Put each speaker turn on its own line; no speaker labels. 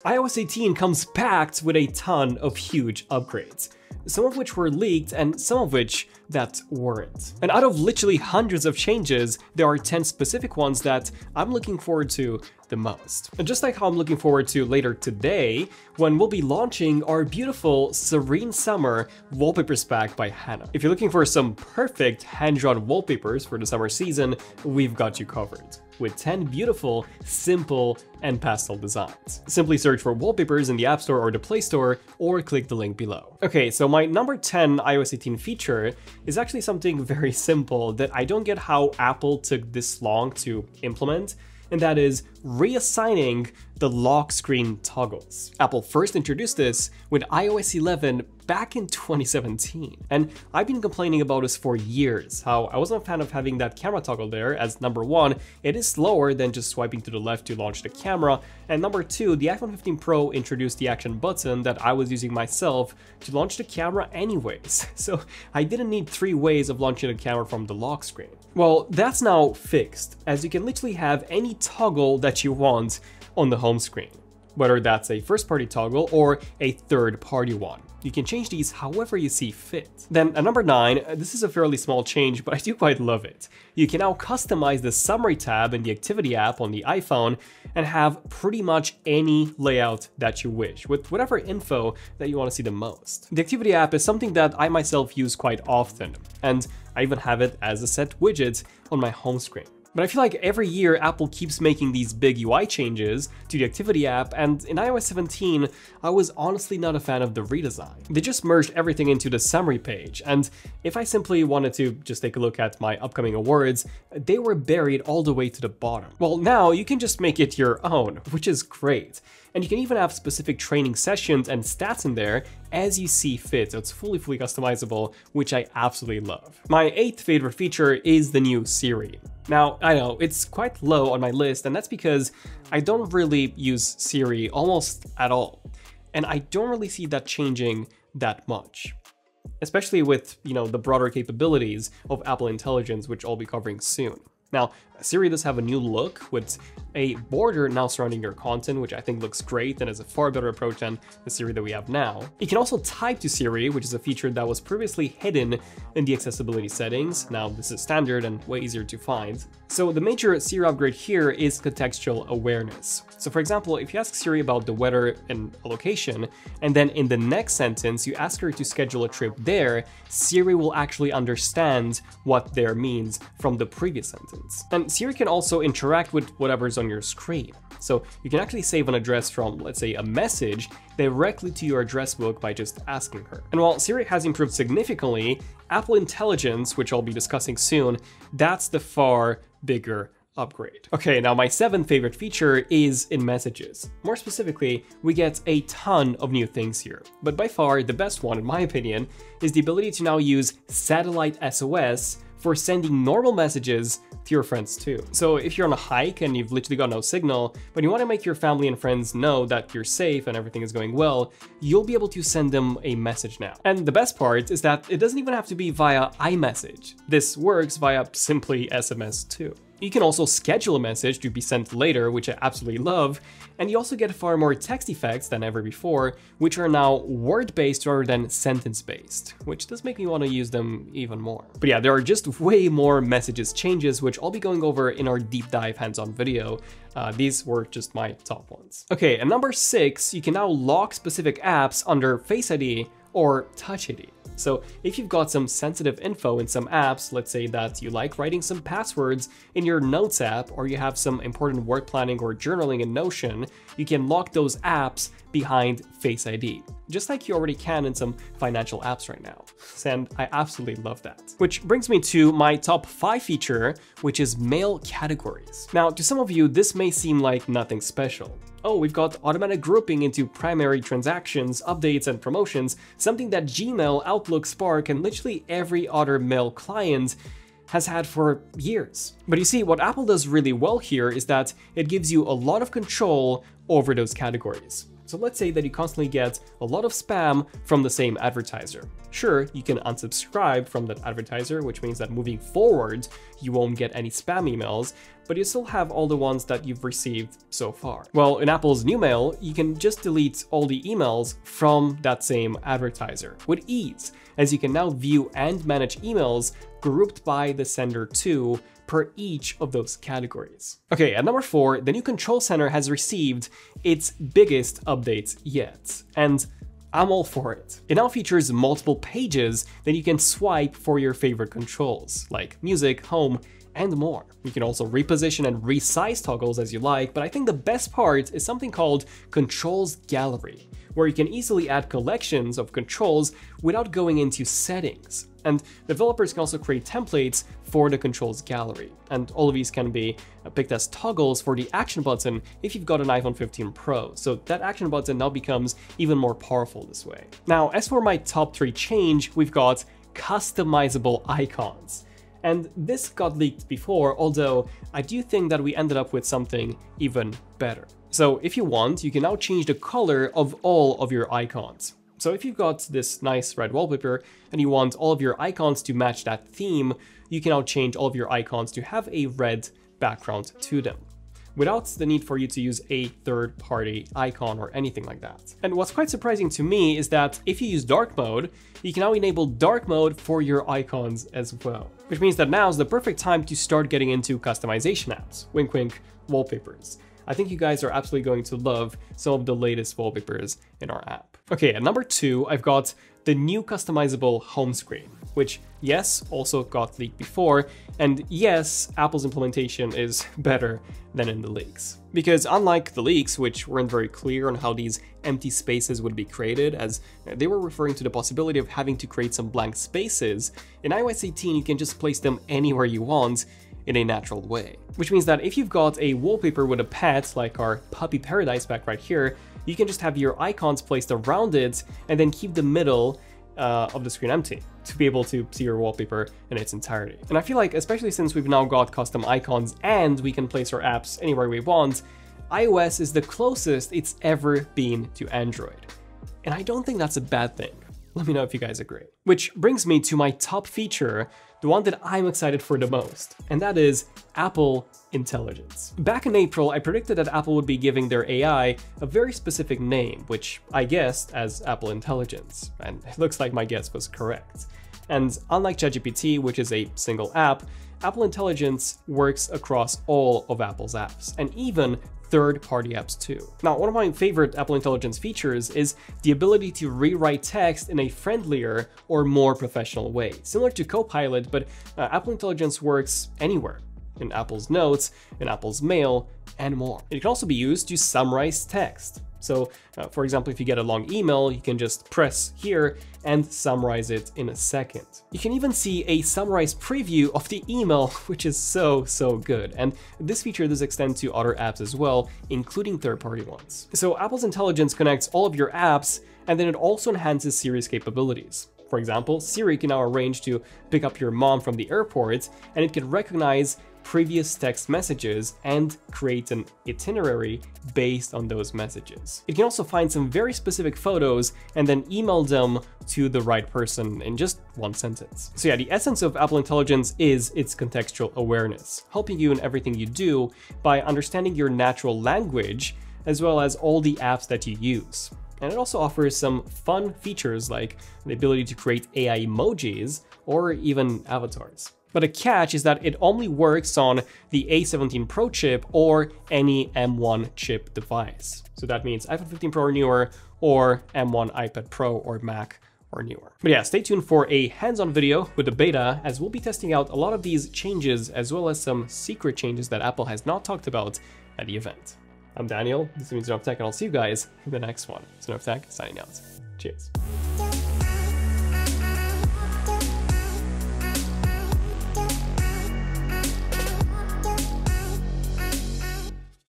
iOS 18 comes packed with a ton of huge upgrades, some of which were leaked and some of which that weren't. And out of literally hundreds of changes, there are 10 specific ones that I'm looking forward to the most. And just like how I'm looking forward to later today, when we'll be launching our beautiful Serene Summer Wallpapers pack by Hannah. If you're looking for some perfect hand-drawn wallpapers for the summer season, we've got you covered, with 10 beautiful, simple, and pastel designs. Simply search for WallpaperZ in the App Store or the Play Store, or click the link below. Okay, so my number 10 iOS 18 feature is actually something very simple that I don't get how Apple took this long to implement, and that is reassigning the lock screen toggles. Apple first introduced this with iOS 11 back in 2017, and I've been complaining about this for years, how I wasn't a fan of having that camera toggle there, as number one, it is slower than just swiping to the left to launch the camera, and number two, the iPhone 15 Pro introduced the action button that I was using myself to launch the camera anyways, so I didn't need 3 ways of launching the camera from the lock screen. Well, that's now fixed, as you can literally have any toggle that you want on the home screen, whether that's a first-party toggle or a third-party one. You can change these however you see fit. Then at number 9, this is a fairly small change, but I do quite love it. You can now customize the summary tab in the activity app on the iPhone and have pretty much any layout that you wish, with whatever info that you want to see the most. The activity app is something that I myself use quite often, and I even have it as a set widget on my home screen. But I feel like every year Apple keeps making these big UI changes to the activity app, and in iOS 17, I was honestly not a fan of the redesign. They just merged everything into the summary page, and if I simply wanted to just take a look at my upcoming awards, they were buried all the way to the bottom. Well, now you can just make it your own, which is great. And you can even have specific training sessions and stats in there as you see fit, so it's fully customizable, which I absolutely love. My 8th favorite feature is the new Siri. Now, I know, it's quite low on my list, and that's because I don't really use Siri almost at all. And I don't really see that changing that much, especially with, the broader capabilities of Apple Intelligence, which I'll be covering soon. Now, Siri does have a new look with a border now surrounding your content, which I think looks great and is a far better approach than the Siri that we have now. You can also type to Siri, which is a feature that was previously hidden in the accessibility settings. Now, this is standard and way easier to find. So the major Siri upgrade here is contextual awareness. So for example, if you ask Siri about the weather in a location, and then in the next sentence you ask her to schedule a trip there, Siri will actually understand what there means from the previous sentence. And Siri can also interact with whatever's on your screen. So you can actually save an address from, let's say, a message directly to your address book by just asking her. And while Siri has improved significantly, Apple Intelligence, which I'll be discussing soon, that's the far bigger upgrade. Okay, now my 7th favorite feature is in messages. More specifically, we get a ton of new things here, but by far the best one, in my opinion, is the ability to now use satellite SOS for sending normal messages to your friends too. So if you're on a hike and you've literally got no signal, but you want to make your family and friends know that you're safe and everything is going well, you'll be able to send them a message now. And the best part is that it doesn't even have to be via iMessage. This works via simply SMS too. You can also schedule a message to be sent later, which I absolutely love, and you also get far more text effects than ever before, which are now word-based rather than sentence-based, which does make me want to use them even more. But yeah, there are just way more messages changes, which I'll be going over in our deep dive hands-on video. These were just my top ones. Okay, and number 6, you can now lock specific apps under Face ID or Touch ID. So if you've got some sensitive info in some apps, let's say that you like writing some passwords in your Notes app, or you have some important work planning or journaling in Notion, you can lock those apps behind Face ID, just like you already can in some financial apps right now. And I absolutely love that. Which brings me to my top 5 feature, which is mail categories. Now, to some of you, this may seem like nothing special. Oh, we've got automatic grouping into primary transactions, updates, and promotions, something that Gmail, Outlook, Spark, and literally every other mail client has had for years. But you see, what Apple does really well here is that it gives you a lot of control over those categories. So let's say that you constantly get a lot of spam from the same advertiser. Sure, you can unsubscribe from that advertiser, which means that moving forward, you won't get any spam emails, but you still have all the ones that you've received so far. Well, in Apple's new mail, you can just delete all the emails from that same advertiser with ease, as you can now view and manage emails grouped by the sender to per each of those categories. Okay, at number 4, the new Control Center has received its biggest update yet, and I'm all for it. It now features multiple pages that you can swipe for your favorite controls, like music, home, and more. You can also reposition and resize toggles as you like, but I think the best part is something called Controls Gallery, where you can easily add collections of controls without going into settings. And developers can also create templates for the controls gallery. And all of these can be picked as toggles for the action button if you've got an iPhone 15 Pro. So that action button now becomes even more powerful this way. Now, as for my top 3 change, we've got customizable icons. And this got leaked before, although I do think that we ended up with something even better. So if you want, you can now change the color of all of your icons. So if you've got this nice red wallpaper and you want all of your icons to match that theme, you can now change all of your icons to have a red background to them, without the need for you to use a third-party icon or anything like that. And what's quite surprising to me is that if you use dark mode, you can now enable dark mode for your icons as well, which means that now is the perfect time to start getting into customization apps. Wink wink, WallpaperZ. I think you guys are absolutely going to love some of the latest wallpapers in our app. Okay, at number 2, I've got the new customizable home screen, which yes, also got leaked before, and yes, Apple's implementation is better than in the leaks. Because unlike the leaks, which weren't very clear on how these empty spaces would be created, as they were referring to the possibility of having to create some blank spaces, in iOS 18 you can just place them anywhere you want in a natural way. Which means that if you've got a wallpaper with a pet, like our puppy paradise back right here, you can just have your icons placed around it and then keep the middle of the screen empty to be able to see your wallpaper in its entirety. And I feel like, especially since we've now got custom icons and we can place our apps anywhere we want, iOS is the closest it's ever been to Android. And I don't think that's a bad thing. Let me know if you guys agree. Which brings me to my top feature, the one that I'm excited for the most, and that is Apple Intelligence. Back in April, I predicted that Apple would be giving their AI a very specific name, which I guessed as Apple Intelligence, and it looks like my guess was correct. And unlike ChatGPT, which is a single app, Apple Intelligence works across all of Apple's apps, and even third-party apps too. Now, one of my favorite Apple Intelligence features is the ability to rewrite text in a friendlier or more professional way, similar to Copilot, but Apple Intelligence works anywhere, in Apple's Notes, in Apple's Mail, and more. It can also be used to summarize text. So, for example, if you get a long email, you can just press here and summarize it in a second. You can even see a summarized preview of the email, which is so good. And this feature does extend to other apps as well, including third-party ones. So Apple's Intelligence connects all of your apps, and then it also enhances Siri's capabilities. For example, Siri can now arrange to pick up your mom from the airport, and it can recognize previous text messages and create an itinerary based on those messages. It can also find some very specific photos and then email them to the right person in just one sentence. So yeah, the essence of Apple Intelligence is its contextual awareness, helping you in everything you do by understanding your natural language as well as all the apps that you use. And it also offers some fun features like the ability to create AI emojis or even avatars. But a catch is that it only works on the A17 Pro chip or any M1 chip device. So that means iPhone 15 Pro or newer, or M1 iPad Pro or Mac or newer. But yeah, stay tuned for a hands-on video with the beta, as we'll be testing out a lot of these changes as well as some secret changes that Apple has not talked about at the event. I'm Daniel, this is Enough Tech, and I'll see you guys in the next one. It's Enough Tech, signing out. Cheers.